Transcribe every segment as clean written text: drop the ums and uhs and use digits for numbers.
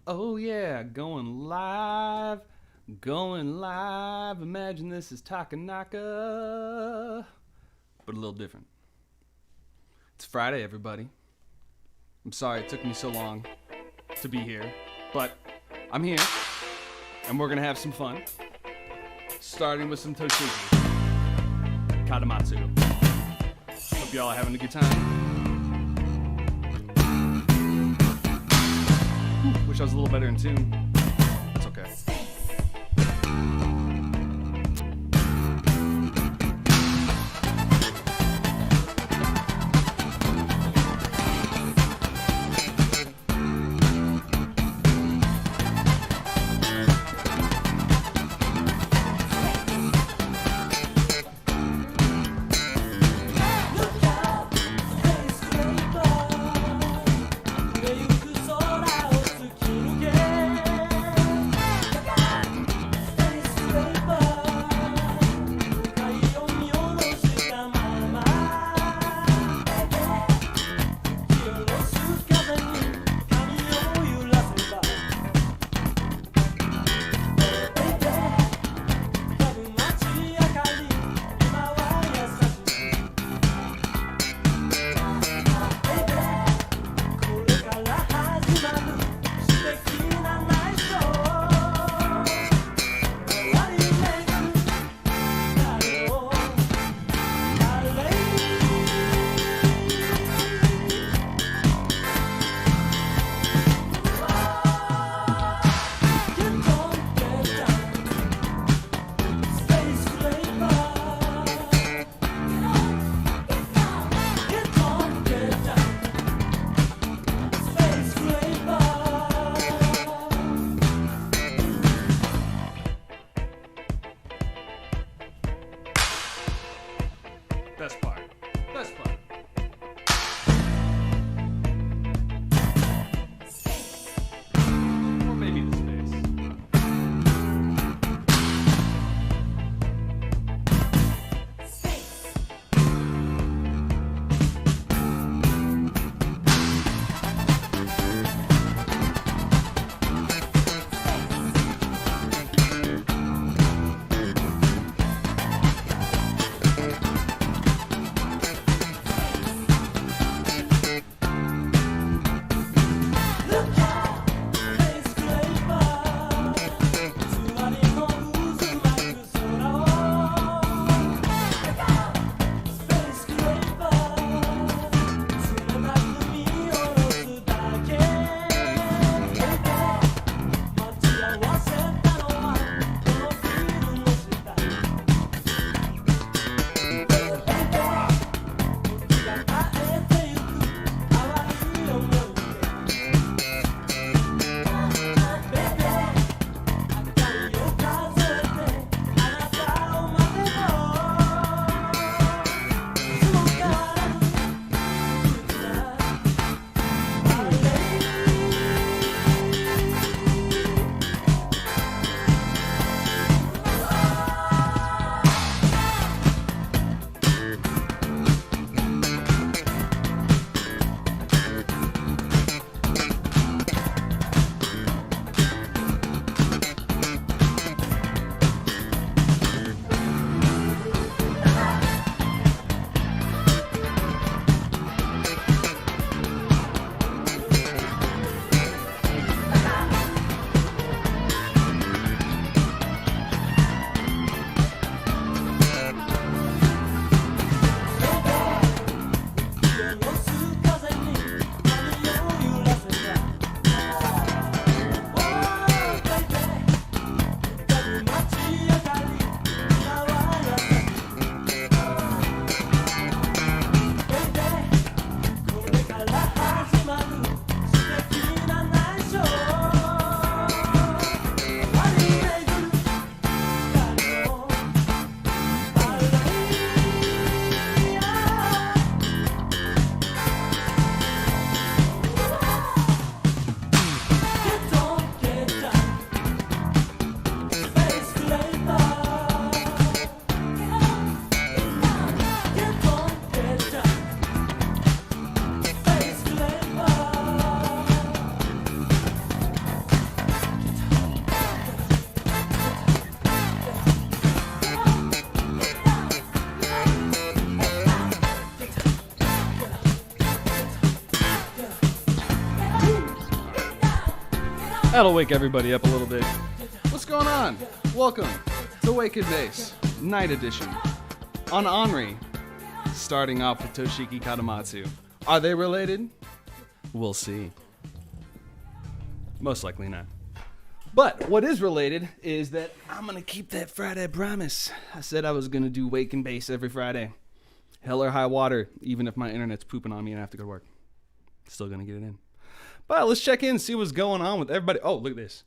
Oh yeah, going live. Imagine this is Takanaka, but a little different. It's Friday, everybody. I'm sorry it took me so long to be here, but I'm here, and we're gonna have some fun. Starting with some Toshiki, Katamatsu. Hope y'all are having a good time. Wish I was a little better in tune. That's okay. That'll wake everybody up a little bit. What's going on? Welcome to Wake and Base, Night Edition, on Anri, starting off with Toshiki Katamatsu. Are they related? We'll see. Most likely not. But what is related is that I'm going to keep that Friday promise. I said I was going to do Wake and Base every Friday. Hell or high water, even if my internet's pooping on me and I have to go to work. Still going to get it in. But let's check in and see what's going on with everybody. Oh, look at this.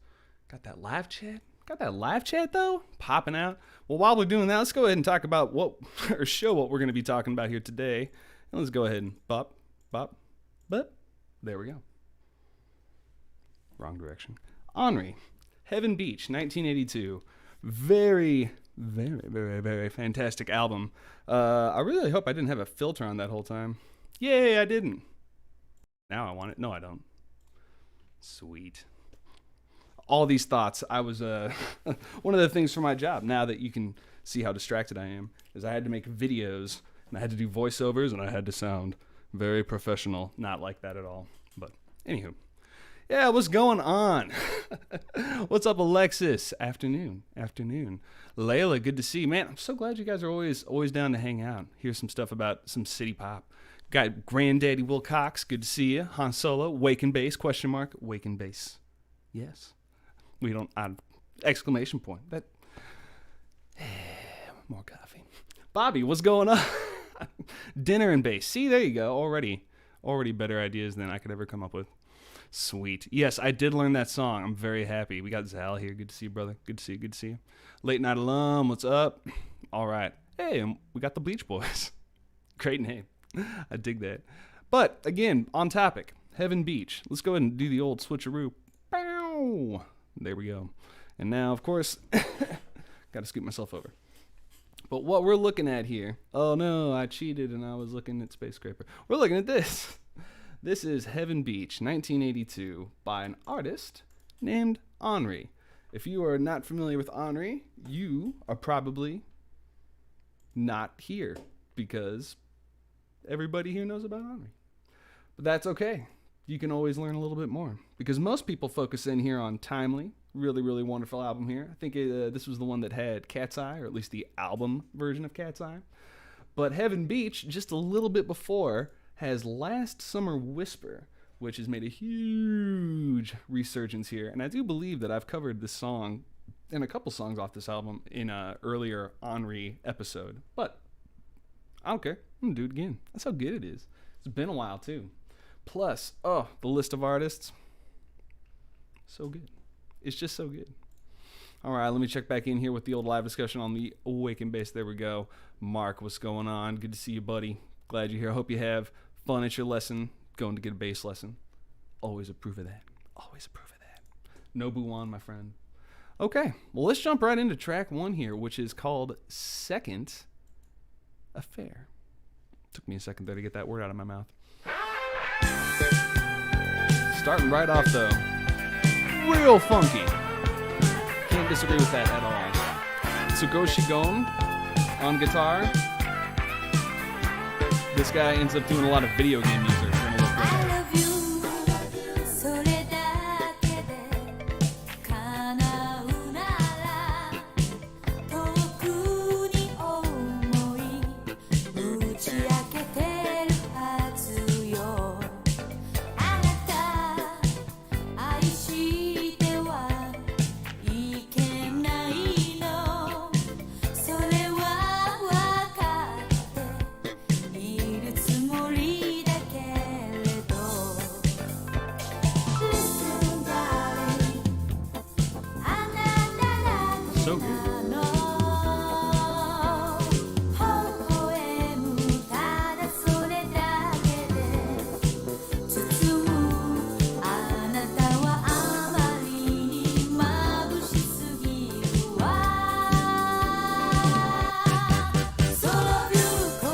Got that live chat? Got that live chat, though? Popping out. Well, while we're doing that, let's go ahead and talk about what we're going to be talking about here today. And let's go ahead and bop. There we go. Wrong direction. Anri, Heaven Beach, 1982. Very, very, very, very fantastic album. I really hope I didn't have a filter on that whole time. Yay, I didn't. Now I want it. No, I don't. Sweet. All these thoughts. I was one of the things for my job, now that you can see how distracted I am, is I had to make videos and I had to do voiceovers and I had to sound very professional. Not like that at all. But anywho. Yeah, what's going on? What's up, Alexis? Afternoon. Layla, good to see you. Man, I'm so glad you guys are always down to hang out. Hear some stuff about some city pop. Got Granddaddy Will Cox, good to see you. Han Solo, Wake and Base, ? Wake and Base. Yes. We don't, exclamation point. That, more coffee. Bobby, what's going on? Dinner and Base. See, there you go. Already better ideas than I could ever come up with. Sweet. Yes, I did learn that song. I'm very happy. We got Zal here. Good to see you, brother. Good to see you. Late Night Alum, what's up? All right. Hey, and we got the Bleach Boys. Great name. I dig that. But, again, on topic. Heaven Beach. Let's go ahead and do the old switcheroo. Bow. There we go. And now, of course, got to scoop myself over. But what we're looking at here, oh no, I cheated and I was looking at Space Scraper. We're looking at this. This is Heaven Beach, 1982, by an artist named Anri. If you are not familiar with Anri, you are probably not here because everybody here knows about Anri. But that's okay. You can always learn a little bit more because most people focus in here on Timely. Really, really wonderful album here. I think this was the one that had Cat's Eye, or at least the album version of Cat's Eye. But Heaven Beach, just a little bit before, has Last Summer Whisper, which has made a huge resurgence here. And I do believe that I've covered this song and a couple songs off this album in an earlier Anri episode. But I don't care. I'm going to do it again. That's how good it is. It's been a while, too. Plus, the list of artists, so good. It's just so good. All right, let me check back in here with the old live discussion on the Wake and Base. There we go. Mark, what's going on? Good to see you, buddy. Glad you're here. Hope you have fun at your lesson, going to get a bass lesson. Always approve of that. No boo on, my friend. Okay, well, let's jump right into track one here, which is called Second Affair. Took me a second there to get that word out of my mouth. Starting right off, though, real funky. Can't disagree with that at all. Tsugoshi Gon on guitar. This guy ends up doing a lot of video game music.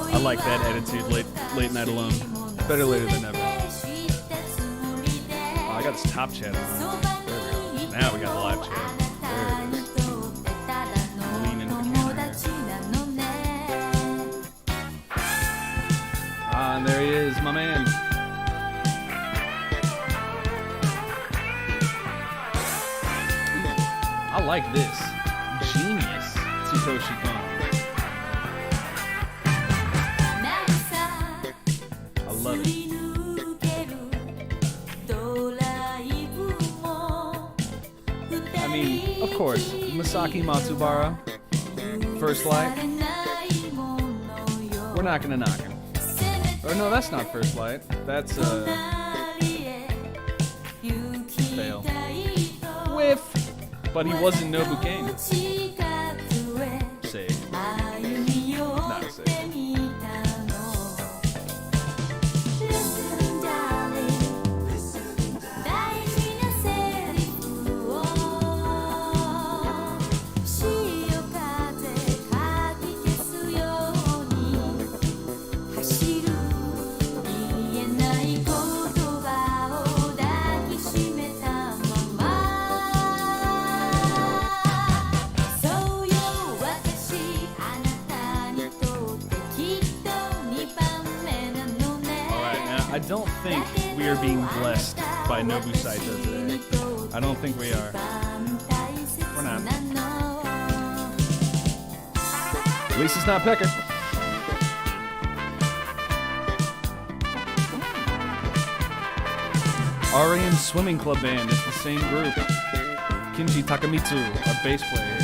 I like that attitude, late night alone. Better later than never. Oh, I got this top chat on. There we go. Now we got the live chat. There it is. Lean into the camera. Ah, and there he is, my man. like this. Genius. Satoshi Kon. I love it. I mean, of course, Masaki Matsubara, First Light. We're not gonna knock him. Or no, that's not First Light. That's fail. Whiff. But he was in Nobuken. Save. Not a save. I don't think we are being blessed by Nobu Saito today. I don't think we are. We're not. At least it's not Pecker. REM Swimming Club Band is the same group. Kinji Takamitsu, our bass player here.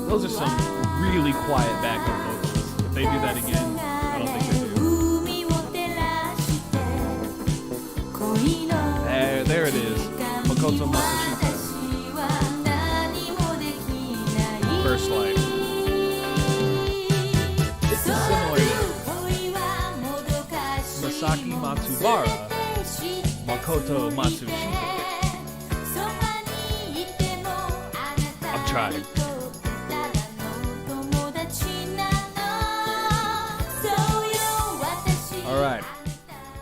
Those are some really quiet backup vocals. If they do that again, I don't think they do. There it is. Makoto Matsushita. First Light. This is similar to Masaki Matsubara, Makoto Matsushita. I'm trying. Alright,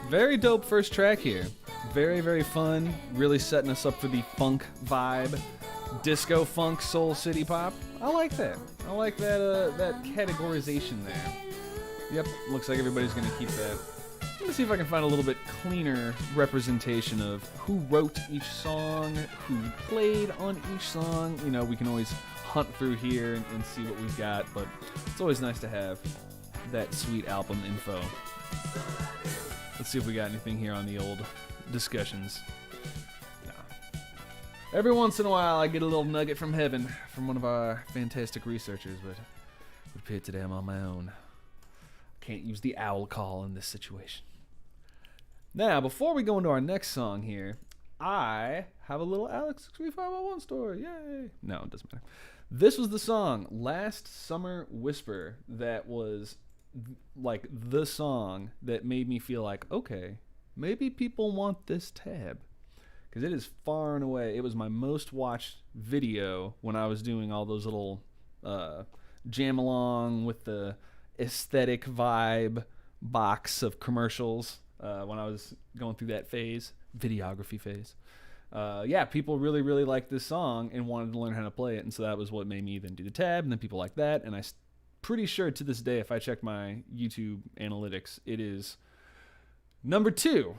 very dope first track here. Very, very fun. Really setting us up for the funk vibe. Disco, funk, soul, city pop. I like that. I like that that categorization there. Yep, looks like everybody's going to keep that. Let me see if I can find a little bit cleaner representation of who wrote each song, who played on each song. You know, we can always hunt through here and see what we've got, but it's always nice to have that sweet album info. Let's see if we got anything here on the old discussions. No. Every once in a while I get a little nugget from heaven from one of our fantastic researchers, but it would appear today I'm on my own. Can't use the owl call in this situation. Now, before we go into our next song here, I have a little Alex63501 story. Yay! No, it doesn't matter. This was the song, Last Summer Whisper, that was like the song that made me feel like, okay, maybe people want this tab. Because it is far and away, it was my most watched video when I was doing all those little jam along with the aesthetic vibe box of commercials when I was going through that phase, videography phase. Yeah, people really, really liked this song and wanted to learn how to play it, and so that was what made me then do the tab, and then people like that, and I'm pretty sure to this day, if I check my YouTube analytics, it is number 2.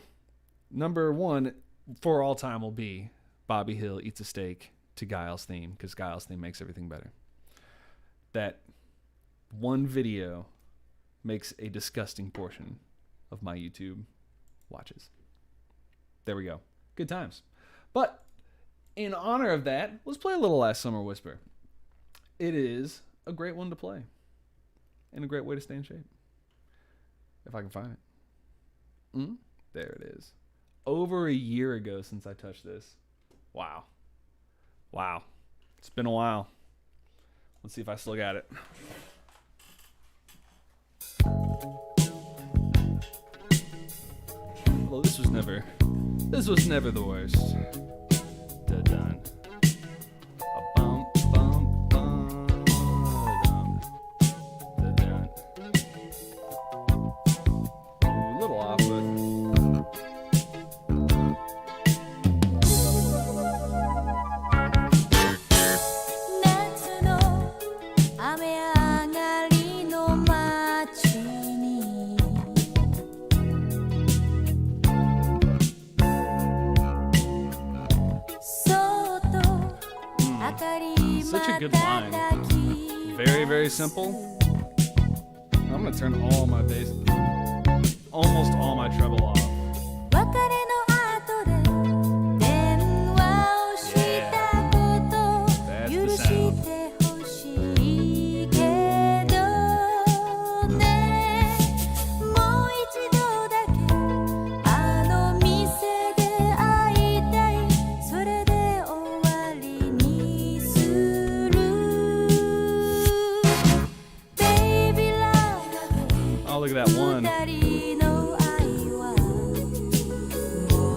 Number 1 for all time will be Bobby Hill Eats a Steak to Guile's theme, because Guile's theme makes everything better. That one video makes a disgusting portion of my YouTube watches. There we go. Good times. But in honor of that, let's play a little Last Summer Whisper. It is a great one to play and a great way to stay in shape. If I can find it. There it is. Over a year ago since I touched this. Wow. Wow. It's been a while. Let's see if I still got it. Well, this was never the worst. Dun-dun. A-bum, bum, bum, dum. Dun-dun. Ooh, a little off, but very good line. Very, very simple. I'm gonna turn all my bass, almost all my treble off. Look at that one.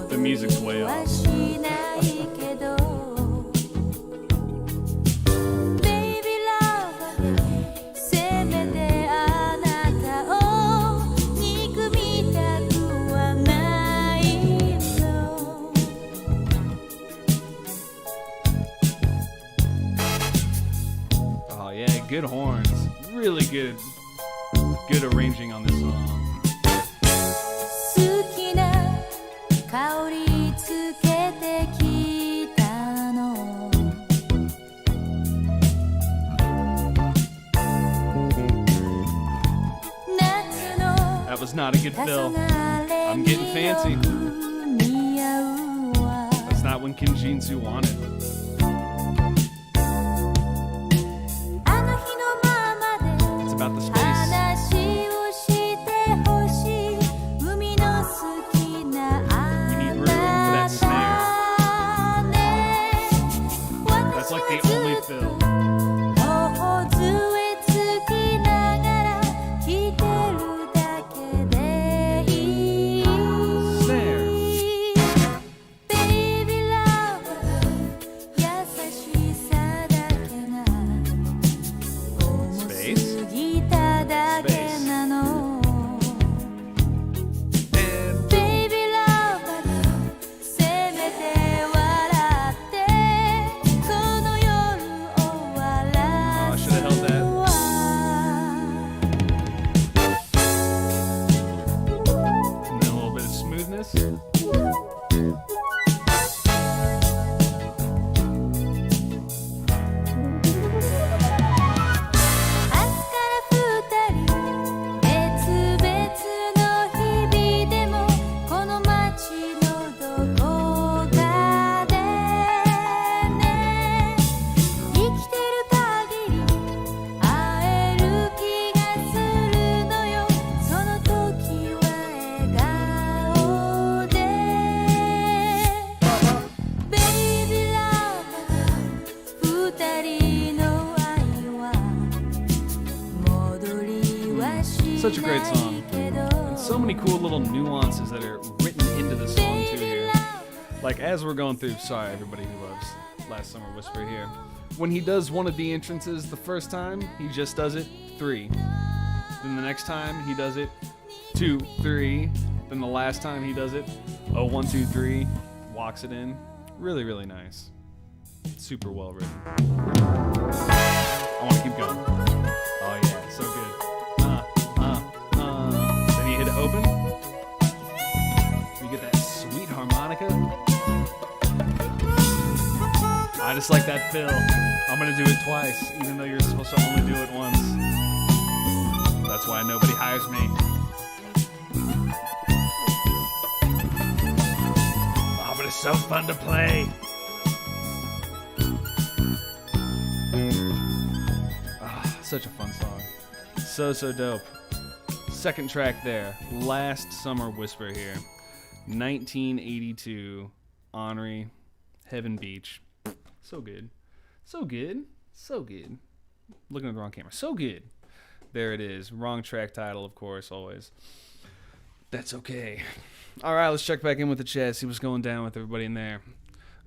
The music's way off. Oh yeah, good horns. Really good. Good arranging on this song. That was not a good fill. I'm getting fancy. That's not when Kim Jin-soo wanted. It's about the space. Like the only fill. Snare. Space. Space. Such a great song. And so many cool little nuances that are written into the song too here. Like as we're going through, sorry everybody who loves Last Summer Whisper here. When he does one of the entrances the first time, he just does it 3. Then the next time he does it 2, 3. Then the last time he does it 1, 2, 3. Walks it in. Really, really nice. Super well written. I want to keep going. Oh yeah, so good. Then you hit it open. You get that sweet harmonica. I just like that fill. I'm gonna do it twice, even though you're supposed to only do it once. That's why nobody hires me. Oh, but it's so fun to play. Such a fun song. So dope. Second track there. Last Summer Whisper here. 1982. Anri. Heaven Beach. So good. So good. So good. Looking at the wrong camera. So good. There it is. Wrong track title, of course, always. That's okay. All right, let's check back in with the chat. See what's going down with everybody in there.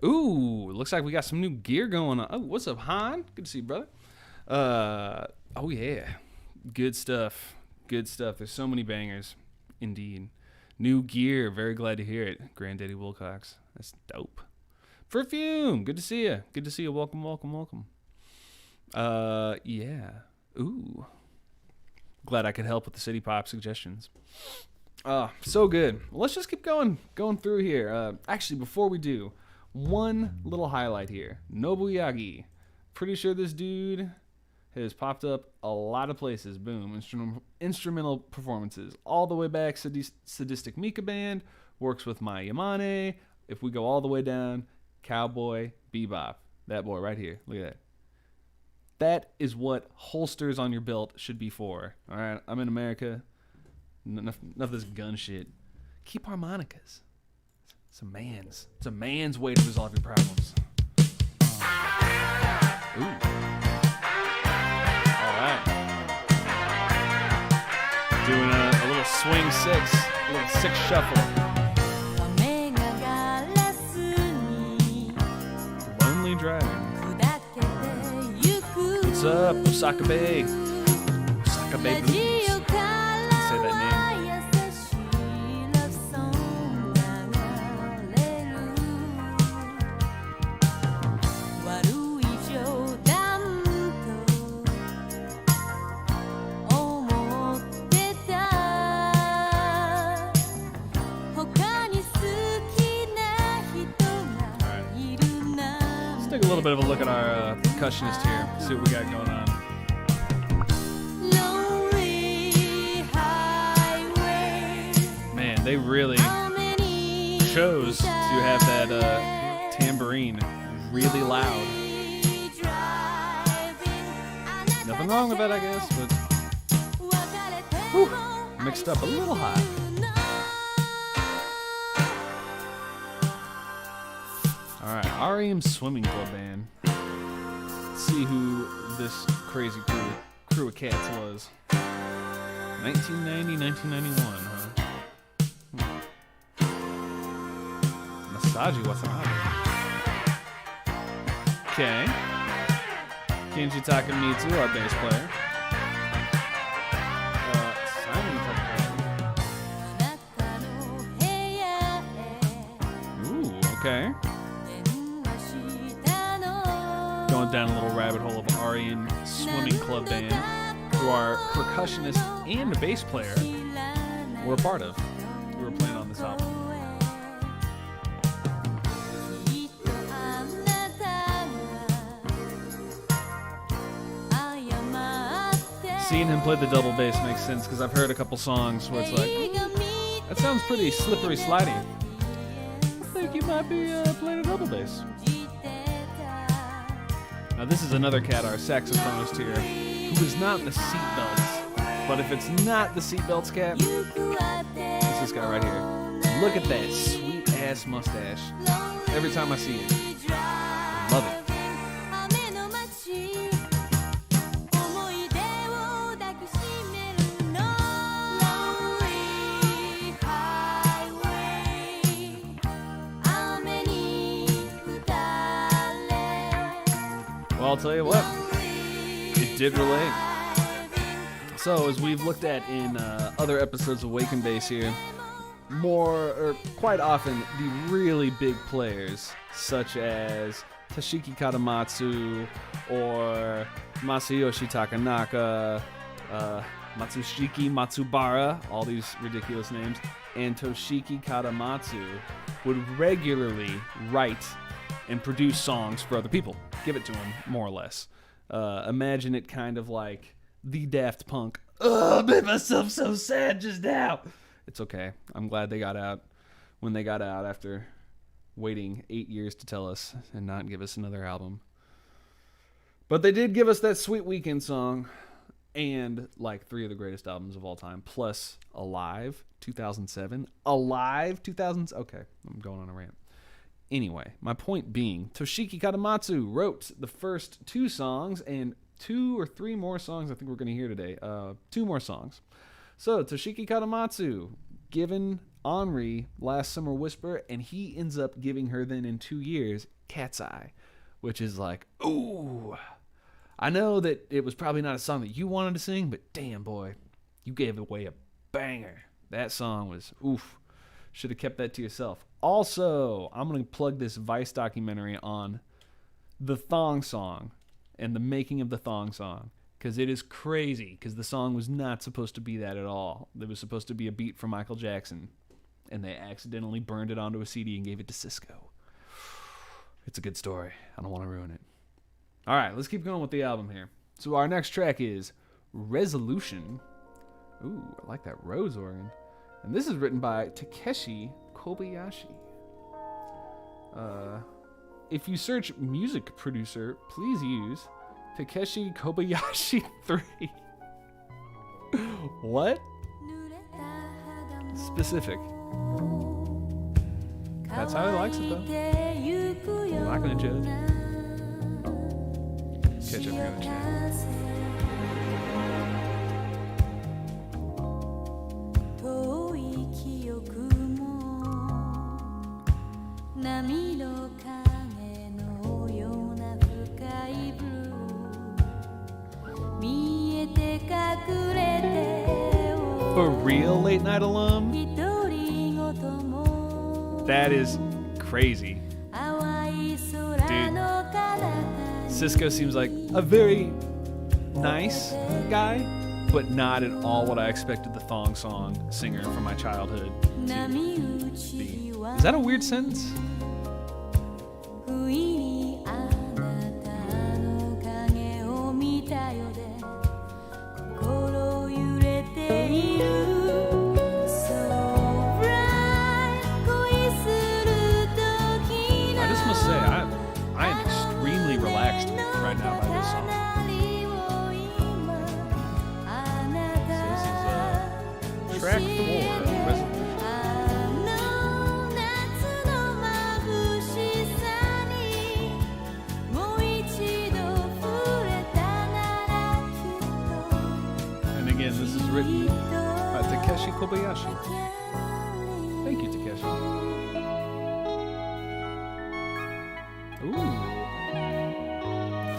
Ooh, looks like we got some new gear going on. Oh, what's up, Han? Good to see you, brother. Oh yeah, good stuff. Good stuff. There's so many bangers, indeed. New gear. Very glad to hear it. Granddaddy Wilcox. That's dope. Perfume. Good to see you. Good to see you. Welcome, welcome, welcome. Yeah. Ooh. Glad I could help with the city pop suggestions. So good. Well, let's just keep going through here. Actually, before we do, one little highlight here. Nobuyagi. Pretty sure this dude has popped up a lot of places. Boom. Instrumental performances. All the way back, Sadistic Mika Band. Works with my Yamane. If we go all the way down, Cowboy Bebop. That boy right here. Look at that. That is what holsters on your belt should be for. All right, I'm in America. Enough of this gun shit. Keep harmonicas. It's a man's way to resolve your problems. Ooh. All right. Doing a little swing six, a little six shuffle. Lonely driving. What's up, Osaka Bay? Osaka Bay Blues. Say that name. Let's take a little bit of a look at our percussionist here. See what we got going on. Man, they really chose to have that tambourine really loud. Nothing wrong with that, I guess, but whew, mixed up a little hot. All right, REM Swimming Club Band. Let's see who this crazy crew of cats was. 1990, 1991, huh? Masaji Watanabe. Okay. Kenji Takamitsu, our bass player. Simon Takamitsu. Ooh, okay. Going down a little rabbit hole of Aryan Swimming Club Band, who our percussionist and bass player were a part of. We were playing on this album. Seeing him play the double bass makes sense because I've heard a couple songs where it's like, that sounds pretty slippery slidey. I think you might be playing a double bass. Now this is another cat, our saxophonist here, who is not the seatbelts. But if it's not the seatbelts cat, it's this guy right here. Look at that sweet ass mustache. Every time I see it, I love it. Well, I'll tell you what, it did relate. So, as we've looked at in other episodes of Wake and Bass here, quite often, the really big players, such as Toshiki Katamatsu, or Masayoshi Takanaka, Matsushiki Matsubara, all these ridiculous names, and Toshiki Katamatsu would regularly write and produce songs for other people. Give it to them, more or less. Imagine it kind of like the Daft Punk. Oh, I made myself so sad just now. It's okay. I'm glad they got out when they got out after waiting 8 years to tell us and not give us another album. But they did give us that Sweet Weekend song and like 3 of the greatest albums of all time, plus Alive 2007. Alive 2000. Okay, I'm going on a rant. Anyway, my point being, Toshiki Katamatsu wrote the first 2 songs and 2 or 3 more songs I think we're going to hear today. 2 more songs. So, Toshiki Katamatsu, given Anri Last Summer Whisper, and he ends up giving her then in 2 years, Cat's Eye, which is like, ooh. I know that it was probably not a song that you wanted to sing, but damn, boy, you gave away a banger. That song was, oof. Should have kept that to yourself. Also, I'm going to plug this Vice documentary on the Thong Song and the making of the Thong Song, because it is crazy, because the song was not supposed to be that at all. It was supposed to be a beat from Michael Jackson, and they accidentally burned it onto a CD and gave it to Cisco. It's a good story. I don't want to ruin it. All right, let's keep going with the album here. So our next track is Resolution. Ooh, I like that Rose organ. And this is written by Takeshi Kobayashi. If you search music producer, please use Takeshi Kobayashi 3. What? Specific. That's how he likes it, though. I'm not gonna judge. Catch up here in the chat. 波の影のような深いブルー見えて隠れて For real, Late Night Alum? That is crazy. Dude, Cisco seems like a very nice guy, but not at all what I expected the thong song singer from my childhood to be. Is that a weird sentence? I just must say, I am extremely relaxed right now by this song. So this is track 4, Resolution. And again, this is written by Takeshi Kobayashi. Thank you, Takeshi. Ooh.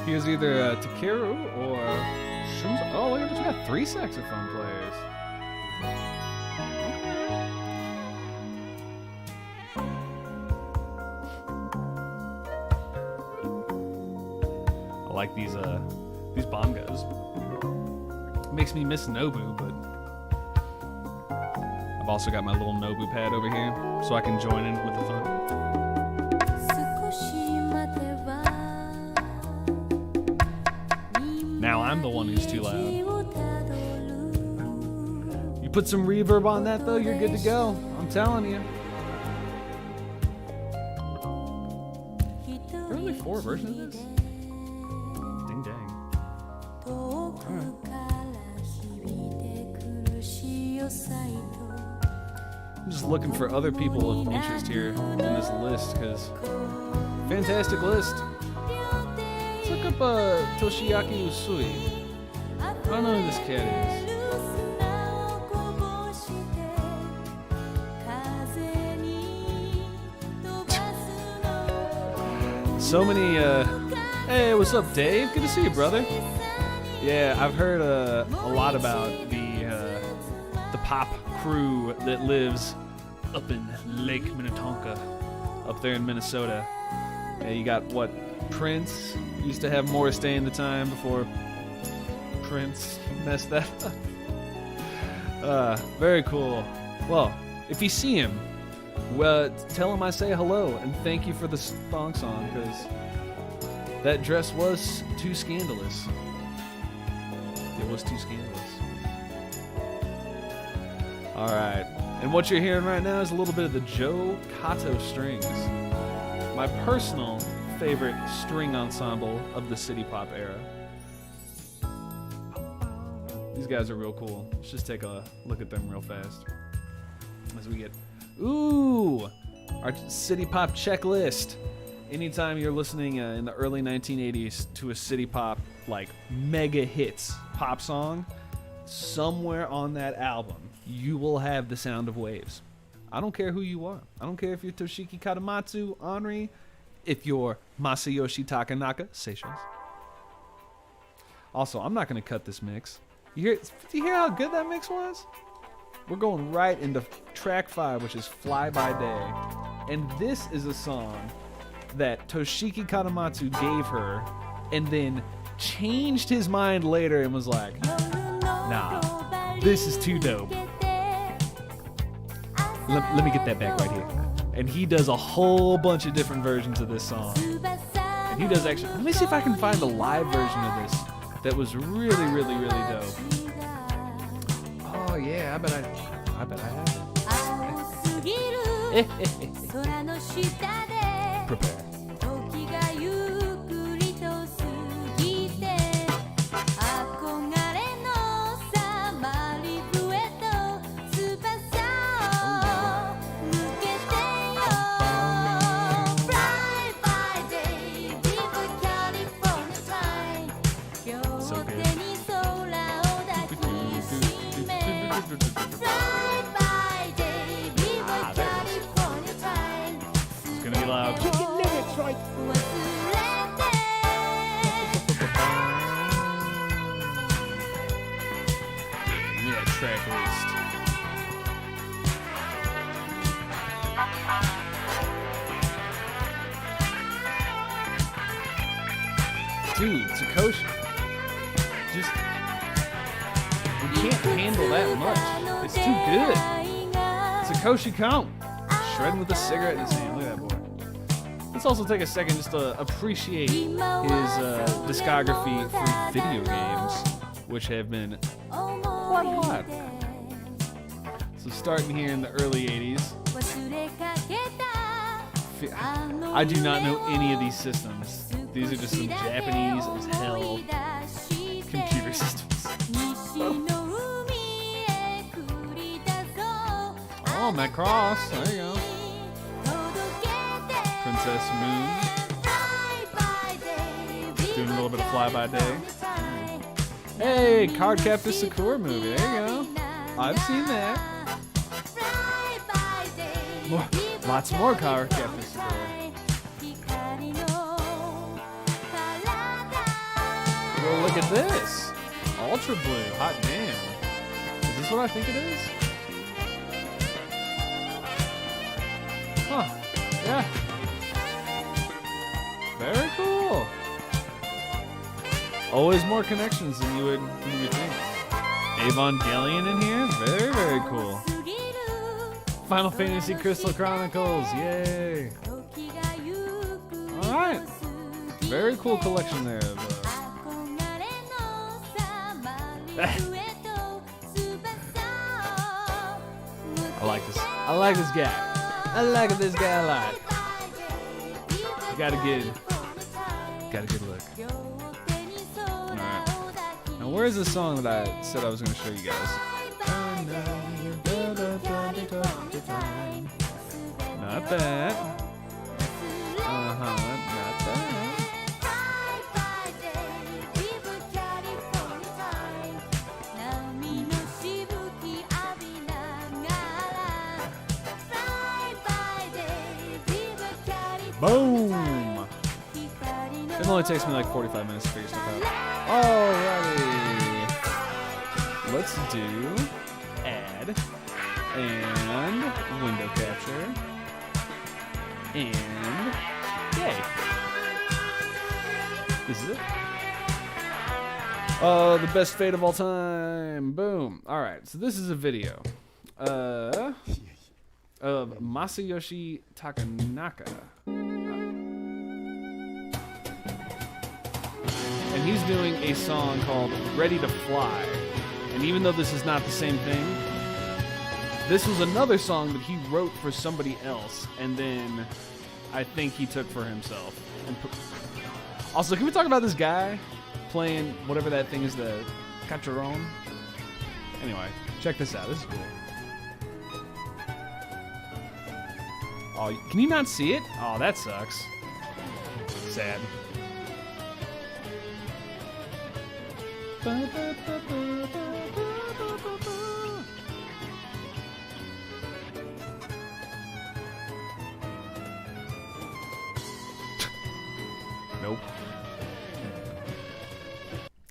He is either Takeru or Shunzo. Oh, look at this. We got 3 saxophone players. I like these bongos. It makes me miss Nobu, but I've also got my little Nobu pad over here, so I can join in with the fun. Now I'm the one who's too loud. You put some reverb on that though, you're good to go. I'm telling you. There are only 4 versions of this? Ding dang. Alright. I'm just looking for other people of interest here in this list, because fantastic list. Let's look up Toshiaki Usui. I don't know who this cat is. So many, hey, what's up, Dave? Good to see you, brother. Yeah, I've heard a lot about the pop crew that lives up in Lake Minnetonka, up there in Minnesota. Yeah, you got what? Prince used to have Morris Day in the time before Prince messed that up. Very cool. Well, if you see him, well, tell him I say hello and thank you for the thong song, because that dress was too scandalous. It was too scandalous. All right, and what you're hearing right now is a little bit of the Joe Kato strings, my personal favorite string ensemble of the city pop era. These guys are real cool. Let's just take a look at them real fast as we get, ooh, our city pop checklist. Anytime you're listening in the early 1980s to a city pop like mega hits pop song, somewhere on that album you will have the sound of waves. I don't care who you are. I don't care if you're Toshiki Katamatsu, Anri, if you're Masayoshi Takanaka, Seychelles. Also, I'm not going to cut this mix. Do you hear how good that mix was? We're going right into track 5, which is Fly By Day. And this is a song that Toshiki Katamatsu gave her and then changed his mind later and was like, nah, this is too dope. Let me get that back right here. And he does a whole bunch of different versions of this song. And he does actually. Let me see if I can find the live version of this that was really, really, really dope. Oh yeah, I bet I have it. Prepare. Track list. Dude, Sakoshi. Just we can't handle that much. It's too good. Sakoshi Count. Shredding with a cigarette in his hand. Look at that boy. Let's also take a second just to appreciate his discography for video games, which have been quite a lot. So starting here in the early 80s. I do not know any of these systems. These are just some Japanese as hell computer systems. Oh, Matt Cross. There you go. Princess Moon. Doing a little bit of fly-by-day. Hey, Card Captor Sakura movie. There you go. I've seen that. Lots more Card Captor Sakura. Well, look at this. Ultra Blue. Hot damn. Is this what I think it is? Huh. Yeah. Very cool. Always more connections than you would think. Evangelion in here? Very, very cool. Final Fantasy Crystal Chronicles. Yay. Alright. Very cool collection there of I like this. I like this guy. I like this guy a lot. You got a good look. Alright. Now where's the song that I said I was going to show you guys? Not that. Not that. Boom! It only takes me like 45 minutes to figure stuff out. Alrighty. Let's do add and window capture and yay. This is it. Oh, the best fade of all time. Boom. Alright, so this is a video of Masayoshi Takanaka. And he's doing a song called Ready to Fly. And even though this is not the same thing, this was another song that he wrote for somebody else, and then I think he took for himself. Also, can we talk about this guy playing whatever that thing is, the cacharon? Anyway, check this out. This is cool. Oh, can you not see it? Oh, that sucks. Sad. Nope.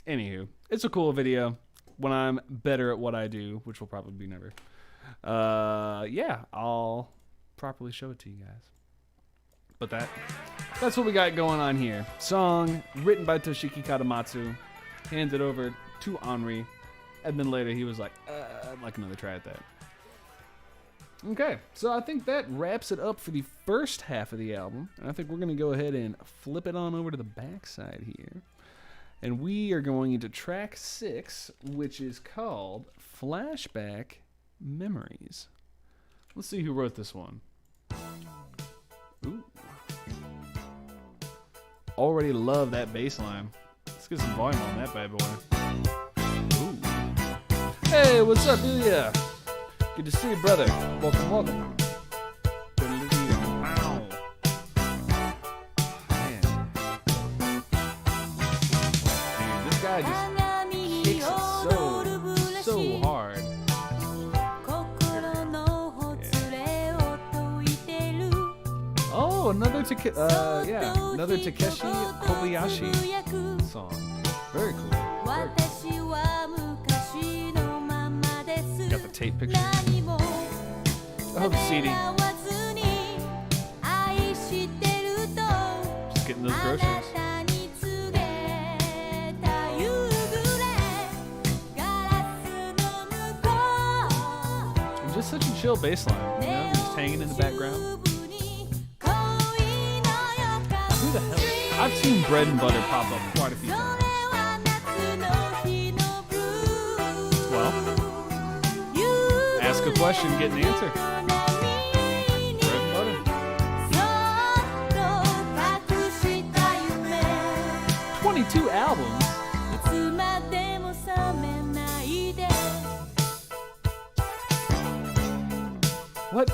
Anywho, it's a cool video when I'm better at what I do, which will probably be never. Yeah, I'll properly show it to you guys. But that's what we got going on here. Song written by Toshiki Katamatsu, handed over to Anri, and then later he was like, I'd like another try at that. Okay, so I think that wraps it up for the first half of the album. And I think we're going to go ahead and flip it on over to the backside here. And we are going into track 6, which is called Flashback Memories. Let's see who wrote this one. Ooh. Already love that bass line. Let's get some volume on that bad boy. Ooh. Hey, what's up, Ilya? Good to see you, brother. Welcome, welcome. Wow. Man, this guy just kicks it so hard. Oh, another Takeshi Kobayashi song. Very cool. Very cool. Got the tape picture. Oh, the CD. Just getting those groceries. And just such a chill bass line, you know, just hanging in the background. Who the hell? I've seen Bread and Butter pop up quite a few times. Well, ask a question, get an answer. Bread and Butter. 22 albums. What?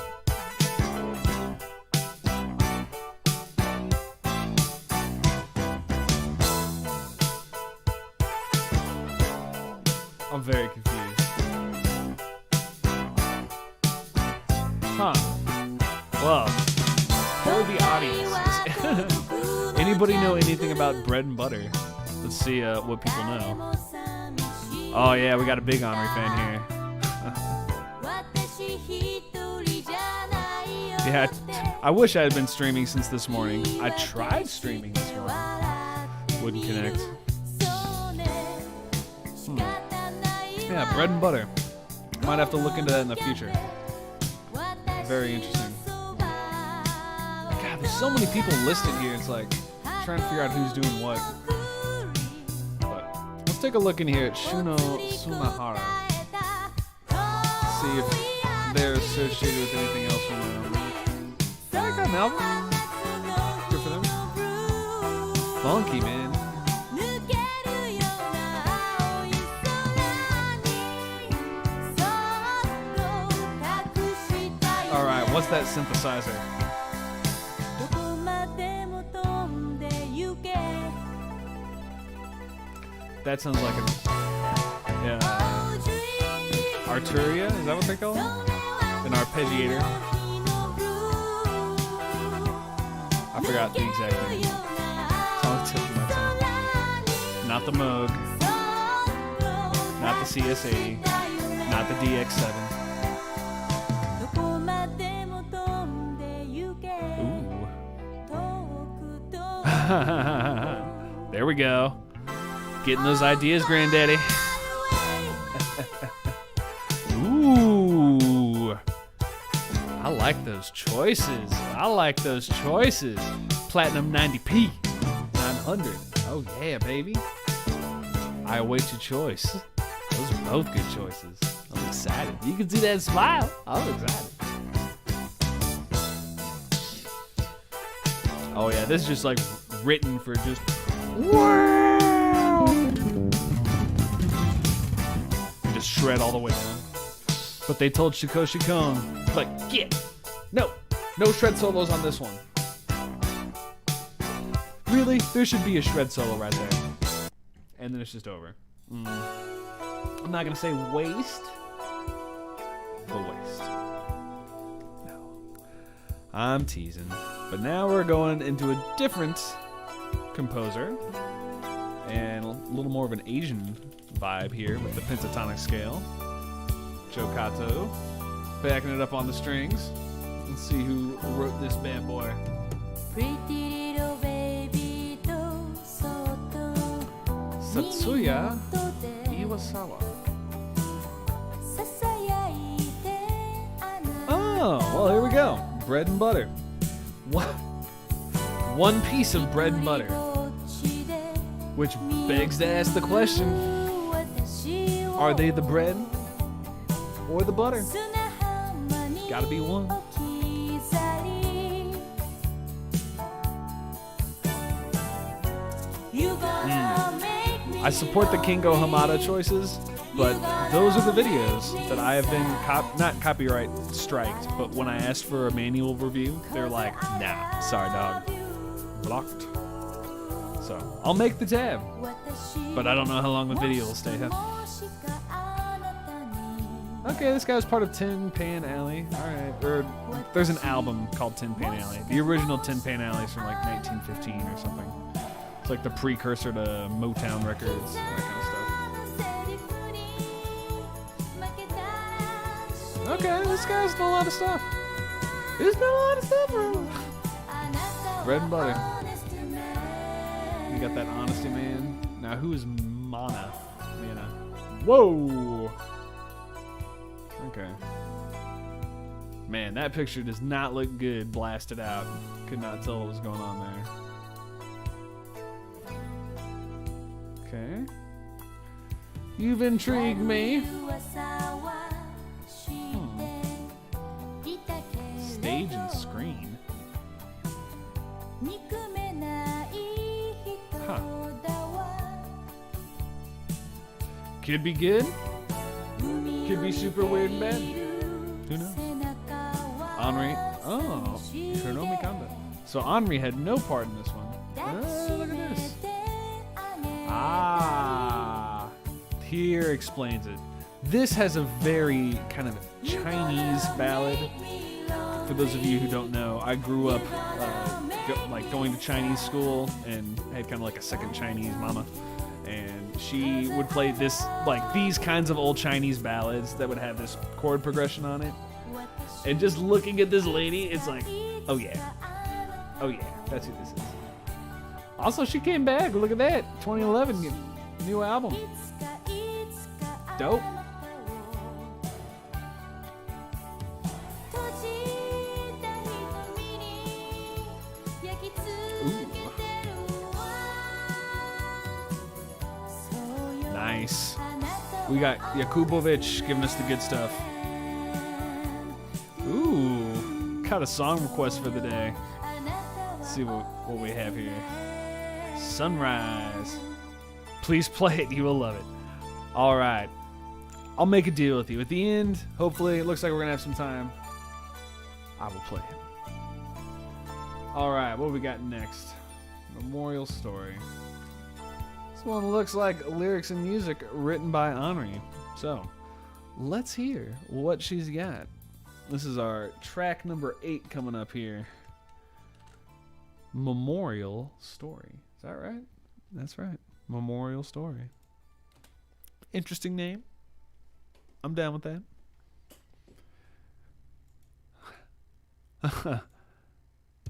I'm very confused. Huh. Well, for the audience, anybody know anything about Bread and Butter? Let's see what people know. Oh yeah, we got a big Anri fan here. Yeah, I wish I had been streaming since this morning. I tried streaming this morning. Wouldn't connect. Yeah, Bread and Butter. Might have to look into that in the future. Very interesting. God, there's so many people listed here. It's like trying to figure out who's doing what. But let's take a look in here at Shuno Sunahara. See if they're associated with anything else we know. I got an album. Good for them. Funky, man. Alright, what's that synthesizer? That sounds like an Arturia, is that what they call it? An arpeggiator. I forgot the exact name. It's on the tip of my tongue. Not the Moog. Not the CS80. Not the DX7. There we go. Getting those ideas, Granddaddy. Ooh. I like those choices. Platinum 90p. 900. Oh, yeah, baby. I await your choice. Those are both good choices. I'm excited. You can see that smile. I'm excited. Oh, yeah, this is just like written for just wow. And just shred all the way down. But they told Shikoshi Kon, like, get no shred solos on this one. Really? There should be a shred solo right there. And then it's just over. I'm not gonna say waste, but waste. No. I'm teasing. But now we're going into a different composer and a little more of an Asian vibe here with the pentatonic scale. Joe Kato backing it up on the strings. Let's see who wrote this bad boy. Pretty little baby Satsuya Iwasawa. Oh, well, here we go. Bread and butter. What? One piece of bread and butter. Which begs to ask the question, are they the bread or the butter? Gotta be one. I support the Kingo Hamada choices, but those are the videos that I have been not copyright striked, but when I asked for a manual review, they're like, nah, sorry dog, blocked. So I'll make the tab, but I don't know how long the video will stay up. Okay, this guy was part of Tin Pan Alley. Alright, there's an album called Tin Pan Alley. The original Tin Pan Alley is from like 1915 or something. It's like the precursor to Motown Records, that kind of stuff. Okay, this guy's done a lot of stuff. He's done a lot of stuff, bro. Bread and butter. You got that Honesty Man. Now, who is Mana? Whoa! Okay. Man, that picture does not look good blasted out. Could not tell what was going on there. Okay. You've intrigued me. Stage and screen. Huh. Could be good. Could be super weird and bad. Who knows? Anri. Oh. Hironomi Kanda. So Anri had no part in this one. Oh, look at this. Ah. Here explains it. This has a very kind of Chinese ballad. For those of you who don't know, I grew up going to Chinese school and had kind of like a second Chinese mama. And she would play these kinds of old Chinese ballads that would have this chord progression on it. And just looking at this lady, it's like, oh yeah, that's who this is. Also, she came back. Look at that, 2011, new album. Dope. Nice. We got Yakubovic giving us the good stuff. Ooh, got a song request for the day. Let's see what we have here. Sunrise. Please play it. You will love it. All right. I'll make a deal with you. At the end, hopefully, it looks like we're going to have some time. I will play it. All right. What do we got next? Memorial Story. This one looks like lyrics and music written by Anri. So, let's hear what she's got. This is our track number 8 coming up here. Memorial Story. Is that right? That's right. Memorial Story. Interesting name. I'm down with that.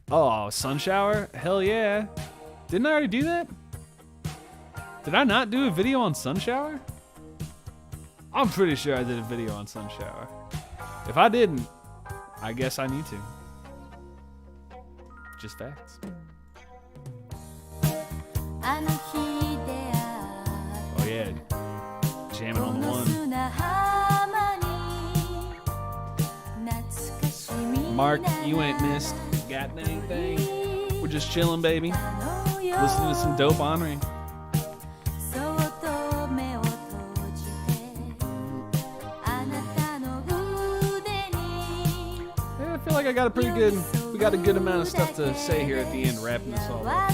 Oh, sun shower? Hell yeah. Didn't I already do that? Did I not do a video on sun shower? I'm pretty sure I did a video on sun shower. If I didn't, I guess I need to. Just facts. Oh yeah, jamming on the one. Mark, you ain't missed got anything. We're just chilling, baby. Listening to some dope Anri. Yeah, I feel like we got a good amount of stuff to say here at the end, wrapping this all up.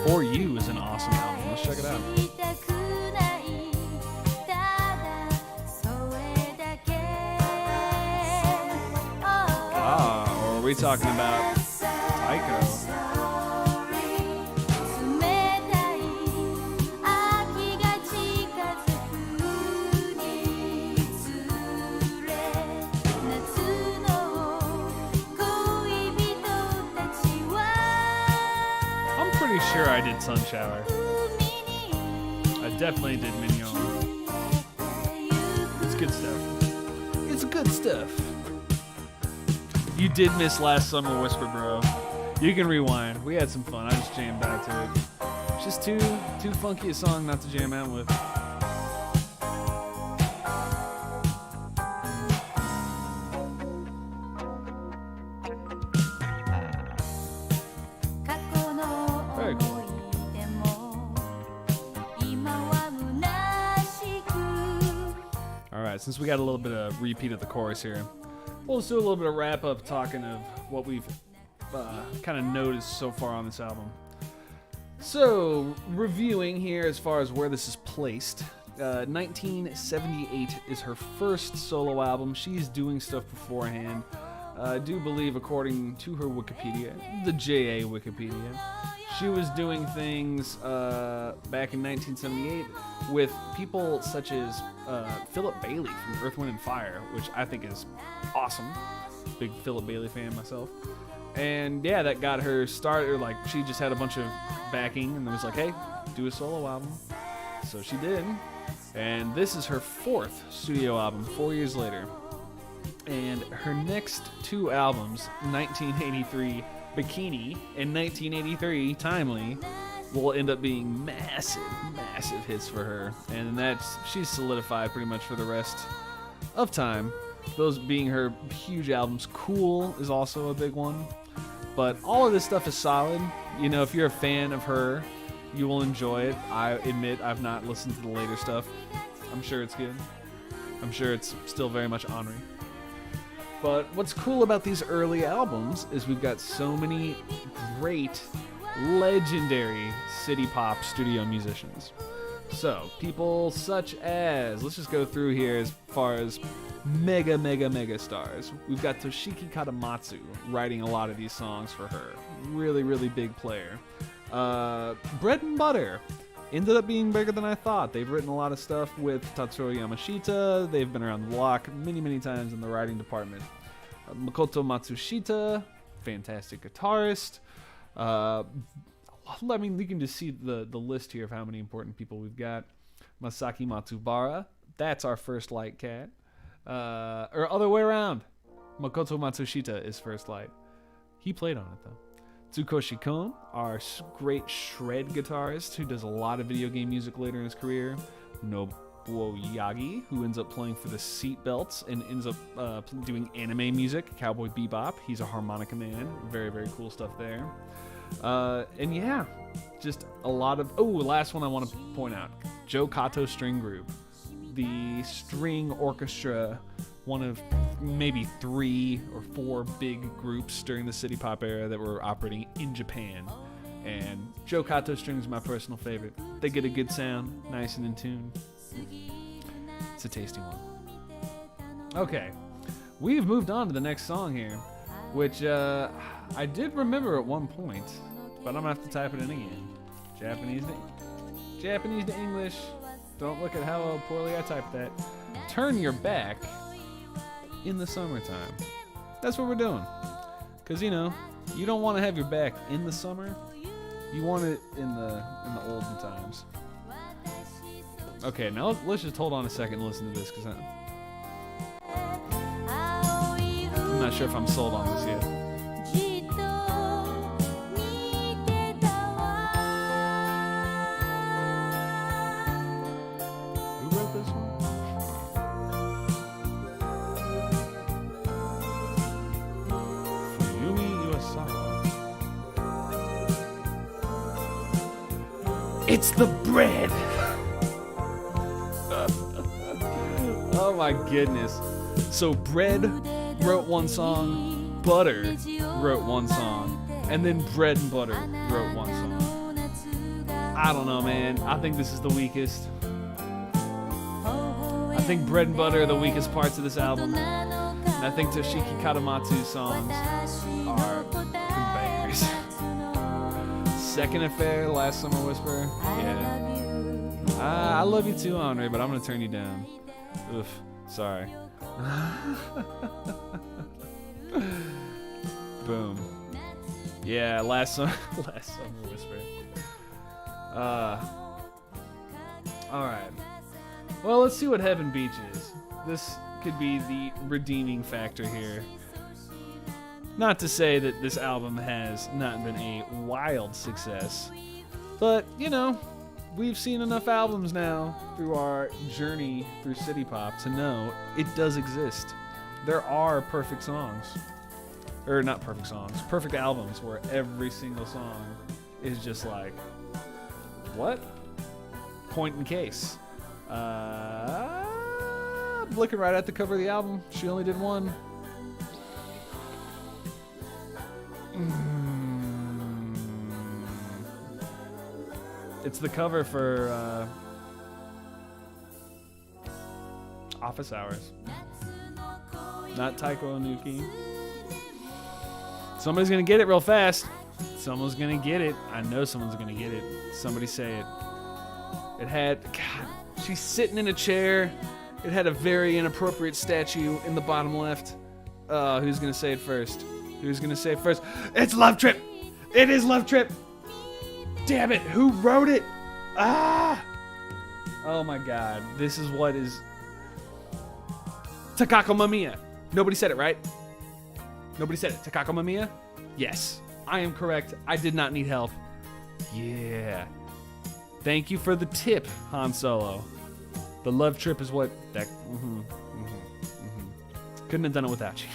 For You is an awesome album. Let's check it out. Or are we talking about Taiko? I'm pretty sure I did Sun Shower. definitely did Mignon. It's good stuff. It's good stuff. You did miss Last Summer Whisper, bro. You can rewind. We had some fun. I just jammed out to it. It's just too funky a song not to jam out with. Very cool. Alright, since we got a little bit of repeat of the chorus here, we'll just do a little bit of wrap up talking of what we've kind of noticed so far on this album. So, reviewing here as far as where this is placed. 1978 is her first solo album. She's doing stuff beforehand. I do believe, according to her Wikipedia, the JA Wikipedia, she was doing things back in 1978 with people such as Philip Bailey from Earth, Wind & Fire, which I think is awesome. Big Philip Bailey fan myself. And yeah, that got her started. Like, she just had a bunch of backing and was like, hey, do a solo album. So she did. And this is her fourth studio album, 4 years later. And her next two albums, 1983 Bikini and 1983 Timely, will end up being massive hits for her. And she's solidified pretty much for the rest of time. Those being her huge albums. Cool is also a big one. But all of this stuff is solid. You know, if you're a fan of her, you will enjoy it. I admit I've not listened to the later stuff. I'm sure it's good. I'm sure it's still very much Anri. But what's cool about these early albums is we've got so many great, legendary city pop studio musicians. So, people such as, let's just go through here as far as mega stars. We've got Toshiki Katamatsu writing a lot of these songs for her. Really big player. Bread and Butter ended up being bigger than I thought. They've written a lot of stuff with Tatsuro Yamashita. They've been around the block many times in the writing department. Makoto Matsushita, fantastic guitarist. I mean, you can just see the list here of how many important people we've got. Masaki Matsubara, that's our First Light cat. Or other way around. Makoto Matsushita is First Light. He played on it, though. Tsukoshi Kon, our great shred guitarist who does a lot of video game music later in his career. Nobuo Yagi, who ends up playing for the Seatbelts and ends up doing anime music, Cowboy Bebop. He's a harmonica man. Very cool stuff there. And yeah, just a lot of... Oh, last one I want to point out. Joe Kato String Group. The string orchestra, one of maybe 3 or 4 big groups during the city pop era that were operating in Japan. And Joe Kato Strings is my personal favorite. They get a good sound, nice and in tune. It's a tasty one. Okay, we've moved on to the next song here, which I did remember at one point, but I'm gonna have to type it in again. Japanese to English. Don't look at how poorly I typed that. Turn Your Back in the Summertime. That's what we're doing. Because, you know, you don't want to have your back in the summer. You want it in the olden times. Okay, now let's just hold on a second and listen to this, because I'm not sure if I'm sold on this yet. It's the bread. Oh my goodness. So Bread wrote one song, Butter wrote one song, and then Bread and Butter wrote one song. I don't know, man. I think this is the weakest. I think Bread and Butter are the weakest parts of this album. And I think Toshiki Katamatsu's songs are bangers. Second Affair, Last Summer Whisper. Yeah. I love you too, Anri, but I'm going to turn you down. Oof. Sorry. Boom. Yeah, Last Summer Whisper. All right. Well, let's see what Heaven Beach is. This could be the redeeming factor here. Not to say that this album has not been a wild success, but, you know, we've seen enough albums now through our journey through city pop to know it does exist. There are perfect songs. Or not perfect songs, perfect albums where every single song is just like, what? Point in case. Looking right at the cover of the album, she only did one. It's the cover for Office Hours. Not Taiko Onuki. Somebody's gonna get it real fast. Someone's gonna get it. I know someone's gonna get it. Somebody say it. It had, God, she's sitting in a chair. It had a very inappropriate statue in the bottom left. Who's gonna say it first? Who's gonna say it first? It's Love Trip! It is Love Trip! Damn it, who wrote it? Ah! Oh my God, this is what is... Takako Mamiya. Nobody said it, right? Nobody said it. Takako Mamiya? Yes, I am correct. I did not need help. Yeah. Thank you for the tip, Han Solo. The Love Trip is what... that. Couldn't have done it without you.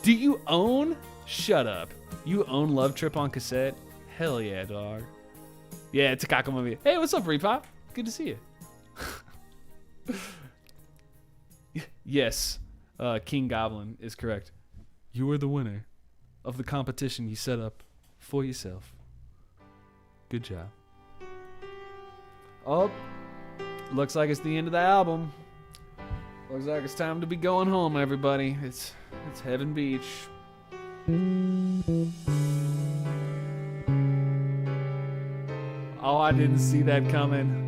Do you own... Shut up. You own Love Trip on cassette? Hell yeah, dog. Yeah, Takako Mamiya. Hey, what's up, Repop? Good to see you. Yes, King Goblin is correct. You are the winner of the competition you set up for yourself. Good job. Oh, looks like it's the end of the album. Looks like it's time to be going home, everybody. It's Heaven Beach. Oh, I didn't see that coming.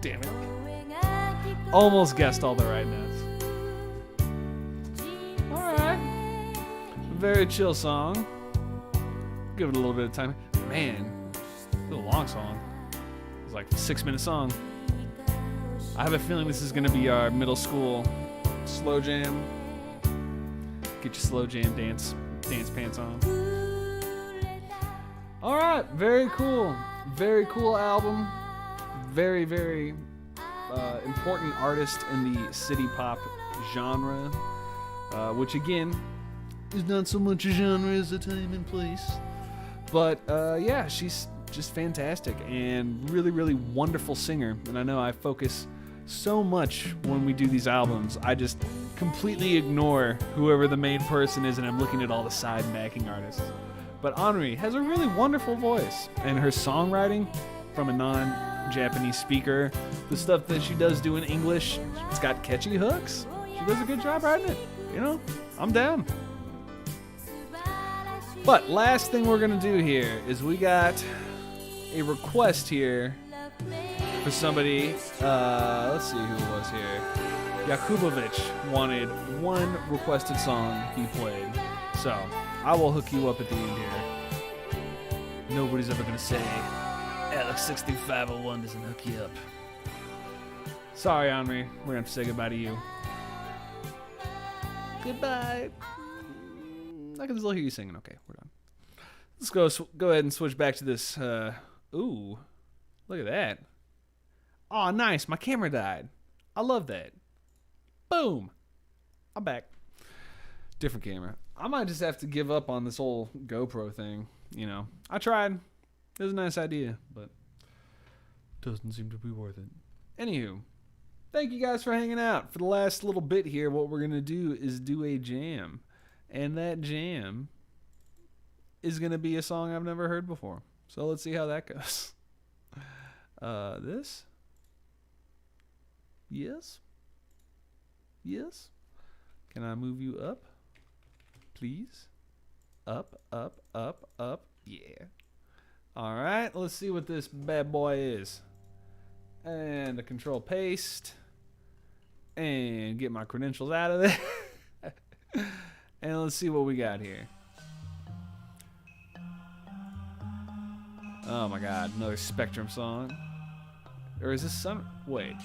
Damn it. Almost guessed all the right notes. Alright. Very chill song. Give it a little bit of time. Man, it's a long song. It's like a 6-minute song. I have a feeling this is going to be our middle school slow jam. Get your slow jam dance pants on. Alright, very cool. Very cool album. Very, very important artist in the city pop genre, which again is not so much a genre as a time and place. But yeah, she's just fantastic and really, really wonderful singer. And I know I focus so much when we do these albums. I just completely ignore whoever the main person is and I'm looking at all the side backing artists. But Anri has a really wonderful voice, and her songwriting from a non-Japanese speaker, the stuff that she does do in English, it's got catchy hooks. She does a good job writing it. You know, I'm down. But last thing we're gonna do here is we got a request here for somebody. Let's see who it was here. Yakubovich wanted one requested song he played, so I will hook you up at the end here. Nobody's ever gonna say Alex63501 doesn't hook you up. Sorry, Anri. We're gonna have to say goodbye to you. Goodbye. I can still hear you singing. Okay, we're done. Let's go ahead and switch back to this. Ooh, look at that. Oh, nice. My camera died. I love that. Boom. I'm back. Different camera. I might just have to give up on this whole GoPro thing. You know, I tried. It was a nice idea, but doesn't seem to be worth it. Anywho, thank you guys for hanging out. For the last little bit here, what we're going to do is do a jam. And that jam is going to be a song I've never heard before. So let's see how that goes. This? Yes? Yes? Can I move you up? please. Up, up, up, up. Yeah. All right, let's see what this bad boy is. And a control paste. And get my credentials out of there. And let's see what we got here. Oh my god, another Spectrum song. Or is this some... Wait.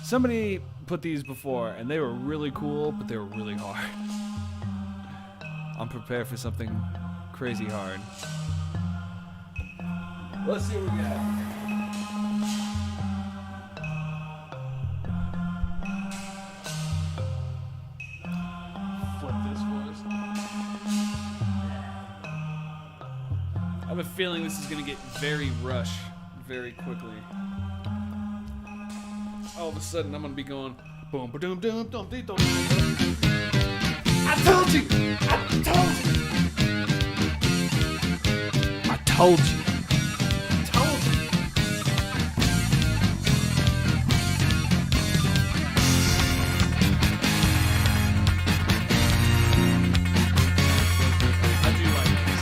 Somebody put these before, and they were really cool, but they were really hard. I'm prepared for something crazy hard. Let's see what we got. Flip this for us. I have a feeling this is going to get very Rush very quickly. All of a sudden, I'm going to be going boom, ba-doom, doom, dum, dee, dum. I told you! I told you! I told you! I told you! I do like this.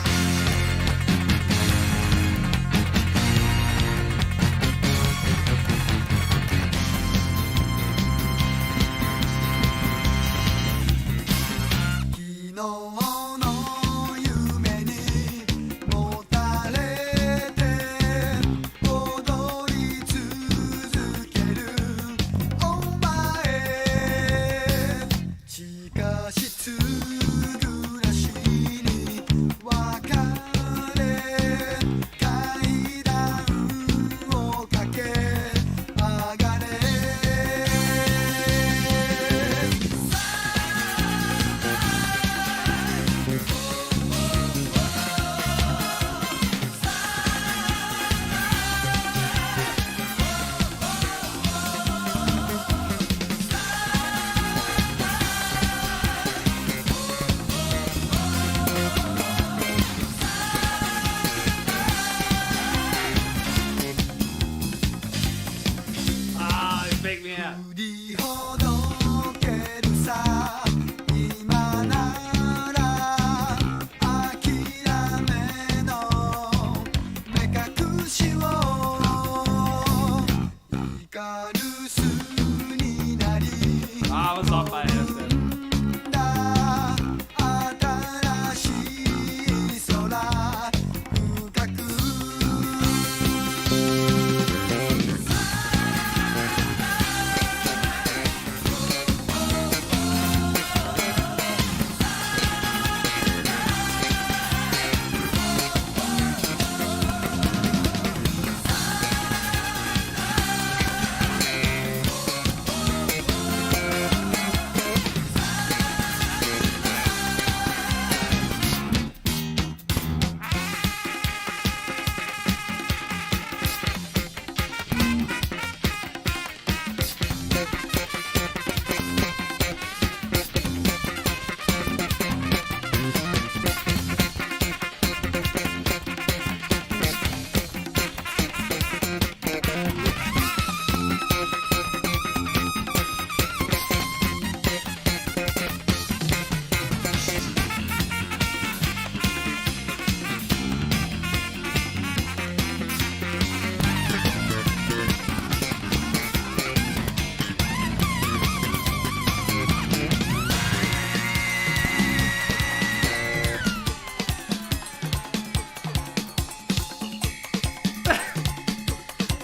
Fake me out. I was off my ass then.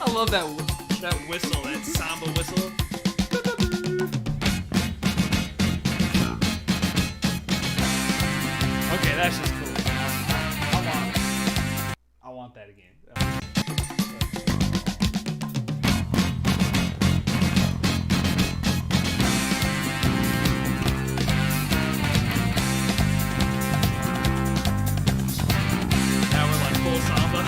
I love that whistle, that samba whistle. Okay, that's just cool. I want that again. Now we're like full samba.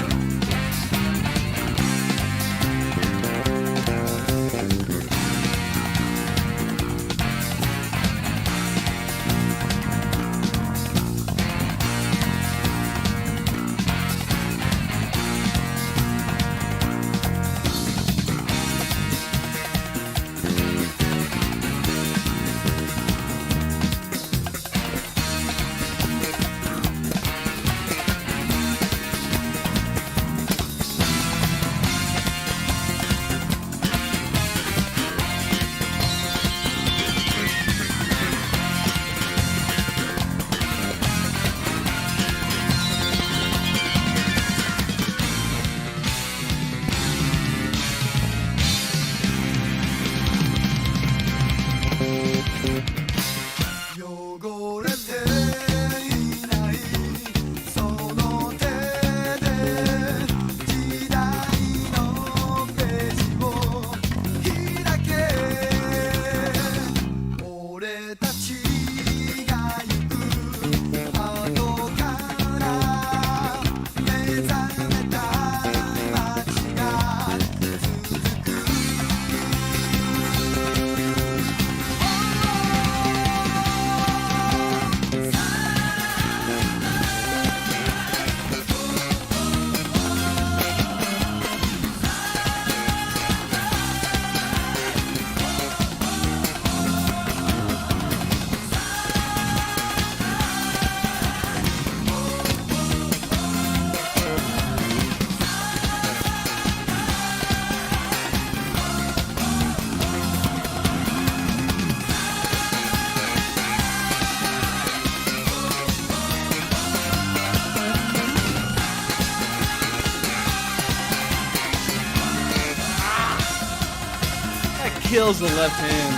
kills the left hand.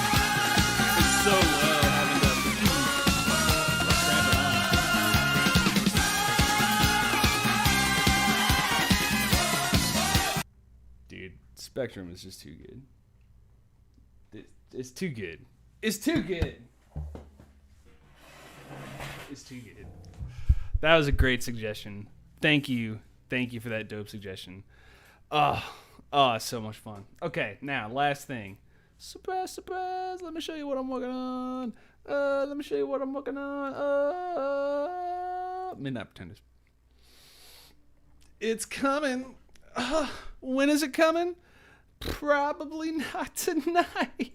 It's so low having to strap it on. Dude, Spectrum is just too good. It's too good. It's too good. It's too good. That was a great suggestion. Thank you. Thank you for that dope suggestion. Oh, it's so much fun. Okay, now, last thing. Surprise, surprise. Let me show you what I'm working on. Midnight Pretenders. It's coming. When is it coming? Probably not tonight.